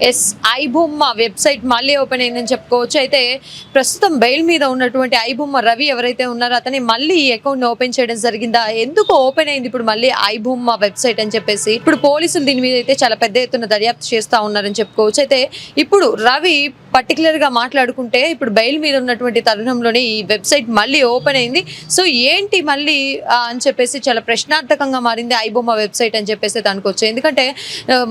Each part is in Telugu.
ఎస్ ఐబొమ్మ వెబ్సైట్ మళ్ళీ ఓపెన్ అయిందని చెప్పుకోవచ్చు. అయితే ప్రస్తుతం బెయిల్ మీద ఉన్నటువంటి ఐబొమ్మ రవి ఎవరైతే ఉన్నారో అతని మళ్ళీ ఈ అకౌంట్ ఓపెన్ చేయడం జరిగిందా, ఎందుకు ఓపెన్ అయింది ఇప్పుడు మళ్ళీ ఐబొమ్మ వెబ్సైట్ అని చెప్పేసి ఇప్పుడు పోలీసులు దీని మీద అయితే చాలా పెద్ద ఎత్తున దర్యాప్తు చేస్తా ఉన్నారని చెప్పుకోవచ్చు. అయితే ఇప్పుడు రవి పర్టికులర్ గా మాట్లాడుకుంటే ఇప్పుడు బెయిల్ మీద ఉన్నటువంటి తరుణంలోనే ఈ వెబ్సైట్ మళ్ళీ ఓపెన్ అయింది. సో ఏంటి మళ్ళీ అని చెప్పేసి చాలా ప్రశ్నార్థకంగా మారింది ఐబొమ్మ వెబ్సైట్ అని చెప్పేసి అనుకోవచ్చు. ఎందుకంటే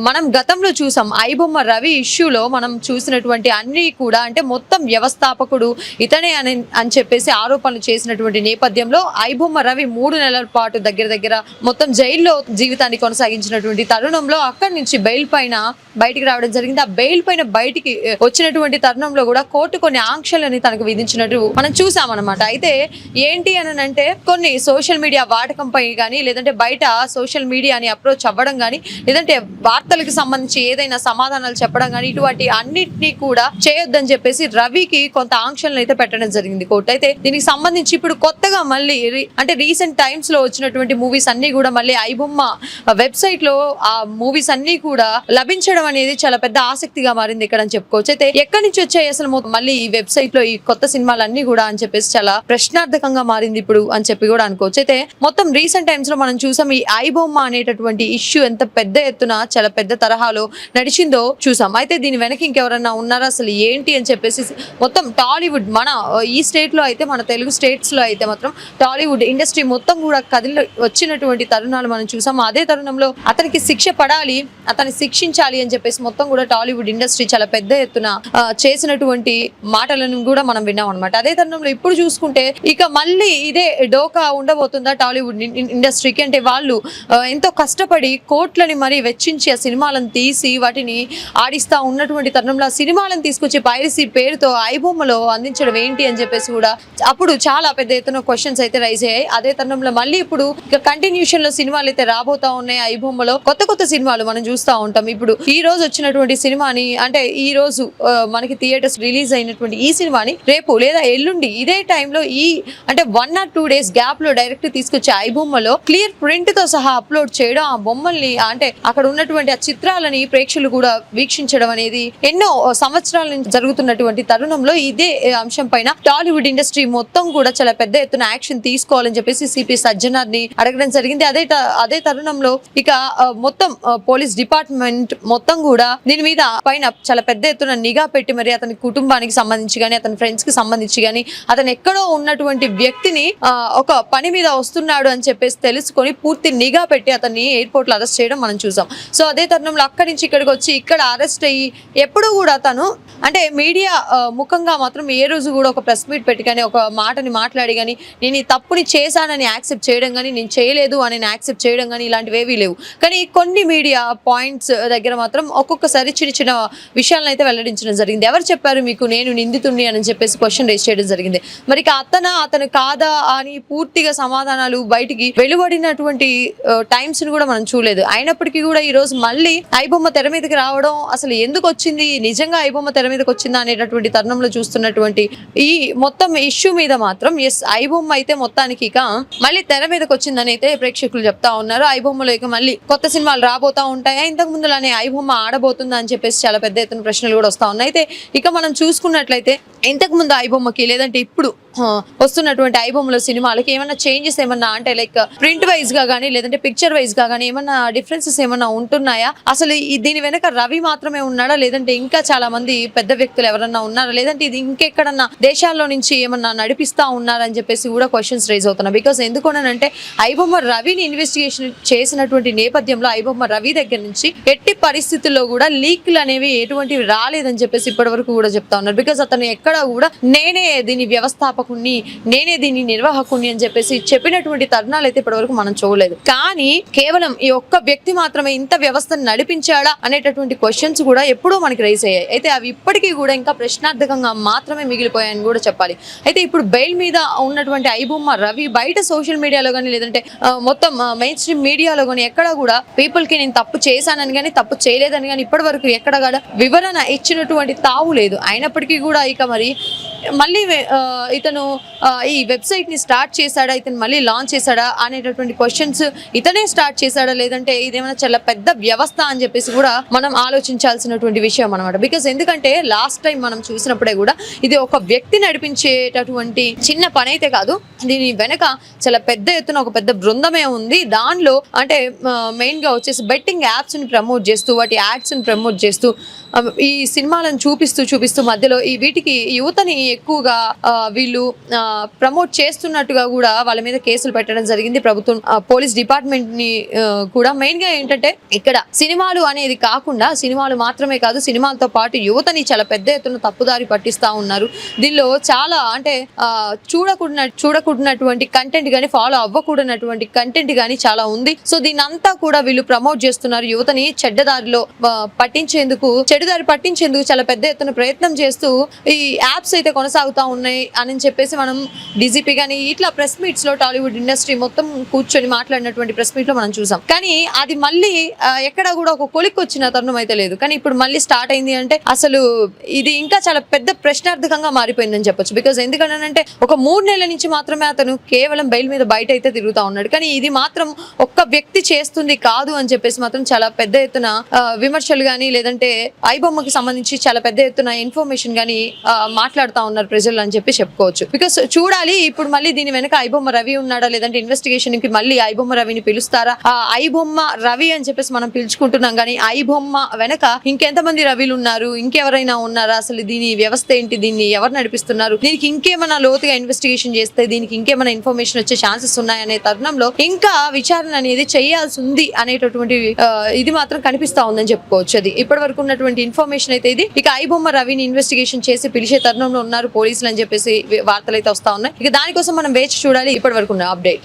మనం గతంలో చూసాం ఐబొమ్మ రవి ఇష్యూలో మనం చూసినటువంటి అన్ని కూడా అంటే మొత్తం వ్యవస్థాపకుడు ఇతనే అని చెప్పేసి ఆరోపణలు చేసినటువంటి నేపథ్యంలో ఐబొమ్మ రవి 3 నెలల పాటు దగ్గర మొత్తం జైల్లో జీవితాన్ని కొనసాగించినటువంటి తరుణంలో అక్కడి నుంచి బెయిల్ పైన బయటికి రావడం జరిగింది. ఆ బెయిల్ పైన బయటికి వచ్చినటువంటి తరుణంలో కూడా కోర్టు కొన్ని ఆంక్షలని తనకు విధించినట్టు మనం చూసామన్నమాట. అయితే ఏంటి అని అంటే కొన్ని సోషల్ మీడియా వాడకంపై కానీ లేదంటే బయట సోషల్ మీడియాని అప్రోచ్ అవ్వడం కానీ లేదంటే వార్తలకు సంబంధించి ఏదైనా సమాధానాలు చెప్పడం కానీ ఇటువంటి అన్నిటినీ కూడా చేయొద్దని చెప్పేసి రవికి కొంత ఆంక్షలను అయితే పెట్టడం జరిగింది కోర్టు. అయితే దీనికి సంబంధించి ఇప్పుడు కొత్తగా మళ్ళీ అంటే రీసెంట్ టైమ్స్ లో వచ్చినటువంటి మూవీస్ అన్ని కూడా మళ్ళీ ఐబొమ్మ వెబ్సైట్ లో ఆ మూవీస్ అన్ని కూడా లభించడం అనేది చాలా పెద్ద ఆసక్తిగా మారింది ఇక్కడ అని చెప్పుకోవచ్చు. అయితే ఎక్కడి నుంచి వచ్చాయి అసలు మళ్ళీ ఈ వెబ్సైట్ లో ఈ కొత్త సినిమాలన్నీ కూడా అని చెప్పేసి చాలా ప్రశ్నార్థకంగా మారింది ఇప్పుడు అని చెప్పి కూడా అనుకోవచ్చు. అయితే మొత్తం రీసెంట్ టైమ్స్ లో మనం చూసాం ఈ ఐబొమ్మ అనేటటువంటి ఇష్యూ ఎంత పెద్ద ఎత్తున చాలా పెద్ద తరహాలో నడిచిందో చూసాం. అయితే దీని వెనక ఇంకెవరన్నా ఉన్నారా అసలు ఏంటి అని చెప్పేసి మొత్తం టాలీవుడ్ మన ఈ స్టేట్ లో అయితే మన తెలుగు స్టేట్స్ లో అయితే మాత్రం టాలీవుడ్ ఇండస్ట్రీ మొత్తం కూడా కదిలి వచ్చినటువంటి తరుణాలు మనం చూసాం. అదే తరుణంలో అతనికి శిక్ష పడాలి, అతన్ని శిక్షించాలి అని చెప్పేసి మొత్తం కూడా టాలీవుడ్ ఇండస్ట్రీ చాలా పెద్ద ఎత్తున చేసినటువంటి మాటలను కూడా మనం విన్నాం అనమాట. అదే తరుణంలో ఇప్పుడు చూసుకుంటే ఇక మళ్ళీ ఇదే డోకా ఉండబోతుందా టాలీవుడ్ ఇండస్ట్రీకి అంటే వాళ్ళు ఎంతో కష్టపడి కోట్లని మరి వెచ్చించి ఆ సినిమాలను తీసి వాటిని ఆడిస్తా ఉన్నటువంటి తరుణంలో ఆ సినిమాలను తీసుకొచ్చి పైరసీ పేరుతో ఐబొమ్మలో అందించడం ఏంటి అని చెప్పేసి కూడా అప్పుడు చాలా పెద్ద ఎత్తున క్వశ్చన్స్ అయితే రైజ్ అయ్యాయి. అదే తరుణంలో మళ్ళీ ఇప్పుడు ఇక కంటిన్యూషన్ లో సినిమాలు అయితే రాబోతా ఉన్నాయి. ఐబొమ్మలో కొత్త సినిమాలు మనం చూస్తూ ఉంటాం. ఇప్పుడు ఈ రోజు వచ్చినటువంటి సినిమాని అంటే ఈ రోజు మనకి థియేటర్స్ రిలీజ్ అయినటువంటి ఈ సినిమాని రేపు లేదా ఎల్లుండి ఇదే టైంలో ఈ అంటే 1 or 2 days గ్యాప్ లో డైరెక్ట్ తీసుకొచ్చి ఐబొమ్మలో క్లియర్ ప్రింట్ తో సహా అప్లోడ్ చేయడం, ఆ బొమ్మల్ని అంటే అక్కడ ఉన్నటువంటి ఆ చిత్రాలని ప్రేక్షకులు కూడా వీక్షించడం అనేది ఎన్నో సంవత్సరాల నుంచి జరుగుతున్నటువంటి తరుణంలో ఇదే అంశం పైన టాలీవుడ్ ఇండస్ట్రీ మొత్తం కూడా చాలా పెద్ద ఎత్తున యాక్షన్ తీసుకోవాలని చెప్పేసి సిపి సజ్జనార్ ని అడగడం జరిగింది. అదే తరుణంలో ఇక మొత్తం పోలీస్ డిపార్ట్మెంట్ మొత్తం కూడా దీని మీద పైన చాలా పెద్ద ఎత్తున నిఘా పెట్టి మరి అతని కుటుంబానికి సంబంధించి కానీ అతని ఫ్రెండ్స్ కి సంబంధించి కానీ అతను ఎక్కడో ఉన్నటువంటి వ్యక్తిని ఒక పని మీద వస్తున్నాడు అని చెప్పేసి తెలుసుకొని పూర్తి నిఘా పెట్టి అతన్ని ఎయిర్పోర్ట్ లో అరెస్ట్ చేయడం మనం చూసాం. సో అదే తరుణంలో అక్కడి నుంచి ఇక్కడికి వచ్చి ఇక్కడ అరెస్ట్ అయ్యి ఎప్పుడు కూడా తను అంటే మీడియా ముఖంగా మాత్రం ఏ రోజు కూడా ఒక ప్రెస్ మీట్ పెట్టి కానీ ఒక మాటని మాట్లాడి కానీ నేను ఈ తప్పుని చేశానని యాక్సెప్ట్ చేయడం కానీ నేను చేయలేదు అని యాక్సెప్ట్ చేయడం కానీ ఇలాంటివి ఏవీ లేవు. కానీ కొన్ని మీడియా పాయింట్స్ దగ్గర మాత్రం ఒక్కొక్కసారి చిన్న విషయాలను అయితే వెల్లడించడం జరిగింది. ఎవరు చెప్పారు మీకు నేను నిందితుడిని అని చెప్పేసి క్వశ్చన్ రేస్ చేయడం జరిగింది. మరి అతను కాదా అని పూర్తిగా సమాధానాలు బయటికి వెలువడినటువంటి టైమ్స్ ని కూడా మనం చూడలేదు. అయినప్పటికీ కూడా ఈ రోజు మళ్ళీ ఐబొమ్మ తెర మీదకి రావడం అసలు ఎందుకు వచ్చింది, నిజంగా ఐబొమ్మ తెర మీదకి వచ్చిందా అనేటటువంటి తరుణంలో చూస్తున్నటువంటి ఈ మొత్తం ఇష్యూ మీద మాత్రం ఎస్ ఐబొమ్మ అయితే మొత్తానికి ఇక మళ్ళీ తెర మీదకి వచ్చిందని అయితే ప్రేక్షకులు చెప్తా ఉన్నారు. ఐబొమ్మలో ఇక మళ్ళీ కొత్త సినిమాలు రాబోతా ఉంటాయా, ఇంతకు ముందులానే ఐబొమ్మ ఆడబోతుందా అని చెప్పేసి చాలా పెద్ద ఎత్తున ప్రశ్నలు కూడా వస్తా ఉన్నాయి. అయితే ఇక మనం చూసుకున్నట్లయితే ఇంతకు ముందు ఐబొమ్మకి లేదంటే ఇప్పుడు వస్తున్నటువంటి ఐబొమ్మలో సినిమాలకి ఏమన్నా చేంజెస్ ఏమన్నా అంటే లైక్ ప్రింట్ వైజ్ గా కానీ లేదంటే పిక్చర్ వైజ్ గా కానీ ఏమన్నా డిఫరెన్సెస్ ఏమన్నా ఉంటున్నాయా, అసలు దీని వెనక రవి మాత్రమే ఉన్నాడా లేదంటే ఇంకా చాలా మంది పెద్ద వ్యక్తులు ఎవరన్నా ఉన్నారా, లేదంటే ఇది ఇంకెక్కడన్నా దేశాల్లో నుంచి ఏమన్నా నడిపిస్తా ఉన్నారని చెప్పేసి కూడా క్వశ్చన్స్ రైజ్ అవుతున్నాయి. బికాస్ ఎందుకోనంటే ఐబొమ్మ రవిని ఇన్వెస్టిగేషన్ చేసినటువంటి నేపథ్యంలో ఐబొమ్మ రవి దగ్గర నుంచి ఎట్టి పరిస్థితుల్లో కూడా లీక్లు అనేవి ఎటువంటివి రాలేదని చెప్పేసి ఇప్పటి వరకు కూడా చెప్తా ఉన్నారు. బికాస్ అతను ఎక్కడ కూడా నేనే దీని వ్యవస్థాపకుడిని నేనే దీని నిర్వాహకుడిని అని చెప్పేసి చెప్పినటువంటి తరుణాలు అయితే ఇప్పటి వరకు మనం చూడలేదు. కానీ కేవలం ఈ ఒక్క వ్యక్తి మాత్రమే ఇంత వ్యవస్థను నడిపించాడా అనేటటువంటి క్వశ్చన్స్ కూడా ఎప్పుడూ మనకి రైజ్ అయ్యాయి. అయితే అవి ఇప్పటికీ కూడా ఇంకా ప్రశ్నార్థకంగా మాత్రమే మిగిలిపోయాయని కూడా చెప్పాలి. అయితే ఇప్పుడు బెయిల్ మీద ఉన్నటువంటి ఐబొమ్మ రవి బయట సోషల్ మీడియాలో కానీ లేదంటే మొత్తం మెయిన్ స్ట్రీమ్ మీడియాలో కానీ ఎక్కడ కూడా పీపుల్ కి నేను తప్పు చేశానని కానీ తప్పు చేయలేదని కానీ ఇప్పటి వరకు ఎక్కడ కూడా వివరణ ఇచ్చినటువంటి తావు లేదు. అయినప్పటికీ కూడా ఇక మరి మళ్ళీ ఇతను ఈ వెబ్సైట్ ని స్టార్ట్ చేశాడా, ఇతను మళ్ళీ లాంచ్ చేశాడా అనేటటువంటి క్వశ్చన్స్ ఇతనే స్టార్ట్ చేశాడా, లేదంటే ఇదేమైనా చాలా పెద్ద వ్యవస్థ అని చెప్పేసి కూడా మనం ఆలోచించాల్సినటువంటి విషయం అనమాట. బికాస్ ఎందుకంటే లాస్ట్ టైం మనం చూసినప్పుడే కూడా ఇది ఒక వ్యక్తి నడిపించేటటువంటి చిన్న పని అయితే కాదు, దీని వెనక చాలా పెద్ద ఎత్తున ఒక పెద్ద బృందమే ఉంది. దానిలో అంటే మెయిన్ గా వచ్చేసి బెట్టింగ్ యాప్స్ ని ప్రమోట్ చేస్తూ, వాటి యాడ్స్ ని ప్రమోట్ చేస్తూ, ఈ సినిమాలను చూపిస్తూ మధ్యలో ఈ వీటికి యువతని ఎక్కువగా వీళ్ళు ప్రమోట్ చేస్తున్నట్టుగా కూడా వాళ్ళ మీద కేసులు పెట్టడం జరిగింది ప్రభుత్వం, పోలీస్ డిపార్ట్మెంట్ ని కూడా. మెయిన్ గా ఏంటంటే ఇక్కడ సినిమాలు అనేది కాకుండా, సినిమాలు మాత్రమే కాదు, సినిమాలతో పాటు యువతని చాలా పెద్ద ఎత్తున తప్పుదారి పట్టిస్తా ఉన్నారు. దీనిలో చాలా అంటే చూడకూడనటువంటి కంటెంట్ కానీ, ఫాలో అవ్వకూడనటువంటి కంటెంట్ కానీ చాలా ఉంది. సో దీని అంతా కూడా వీళ్ళు ప్రమోట్ చేస్తున్నారు, యువతని చెడ్డదారిలో చెడుదారి పట్టించేందుకు చాలా పెద్ద ఎత్తున ప్రయత్నం చేస్తూ ఈ యాప్స్ అయితే కొనసాగుతా ఉన్నాయి అని చెప్పేసి మనం డీజీపీ కానీ ఇట్లా ప్రెస్ మీట్స్ లో టాలీవుడ్ ఇండస్ట్రీ మొత్తం కూర్చొని మాట్లాడినటువంటి ప్రెస్ మీట్ లో మనం చూసాం. కానీ అది మళ్ళీ ఎక్కడ కూడా ఒక కొలిక్ వచ్చిన తరుణం అయితే లేదు. కానీ ఇప్పుడు మళ్ళీ స్టార్ట్ అయింది అంటే అసలు ఇది ఇంకా చాలా పెద్ద ప్రశ్నార్థకంగా మారిపోయిందని చెప్పొచ్చు. బికాస్ ఎందుకంటే ఒక 3 నెలల నుంచి మాత్రమే అతను కేవలం బెయిల్ మీద బయట అయితే తిరుగుతా ఉన్నాడు. కానీ ఇది మాత్రం ఒక్క వ్యక్తి చేస్తుంది కాదు అని చెప్పేసి మాత్రం చాలా పెద్ద ఎత్తున విమర్శలు కానీ, లేదంటే ఐబొమ్మకి సంబంధించి చాలా పెద్ద ఎత్తున ఇన్ఫర్మేషన్ కానీ మాట్లాడుతూ ఉన్నారు ప్రజలు అని చెప్పి చెప్పుకోవచ్చు. బికాస్ చూడాలి ఇప్పుడు మళ్ళీ దీని వెనక ఐబొమ్మ రవి ఉన్నాడా, లేదంటే ఇన్వెస్టిగేషన్ కి మళ్ళీ ఐబొమ్మ రవిని పిలుస్తారా. ఐబొమ్మ రవి అని చెప్పేసి మనం పిలుచుకుంటున్నాం, కానీ ఐబొమ్మ వెనక ఇంకెంతమంది రవిలు ఉన్నారు, ఇంకెవరైనా ఉన్నారా, అసలు దీని వ్యవస్థ ఏంటి, దీన్ని ఎవరు నడిపిస్తున్నారు, దీనికి ఇంకేమైనా లోతుగా ఇన్వెస్టిగేషన్ చేస్తే దీనికి ఇంకేమైనా ఇన్ఫర్మేషన్ వచ్చే ఛాన్సెస్ ఉన్నాయనే తరుణంలో ఇంకా విచారణ అనేది చేయాల్సి ఉంది అనేటటువంటి ఇది మాత్రం కనిపిస్తా ఉందని చెప్పుకోవచ్చు. అది ఇప్పటి వరకు ఉన్నటువంటి ఇన్ఫర్మేషన్ అయితే ఇది. ఇక ఐబొమ్మ రవిని ఇన్వెస్టిగేషన్ చేసి పిలిచే తరుణంలో ఉన్నారు పోలీసులు అని చెప్పేసి వార్తలు అయితే వస్తా ఉన్నాయి. ఇక దానికోసం మనం వేచి చూడాలి. ఇప్పటి వరకు ఉన్న అప్డేట్.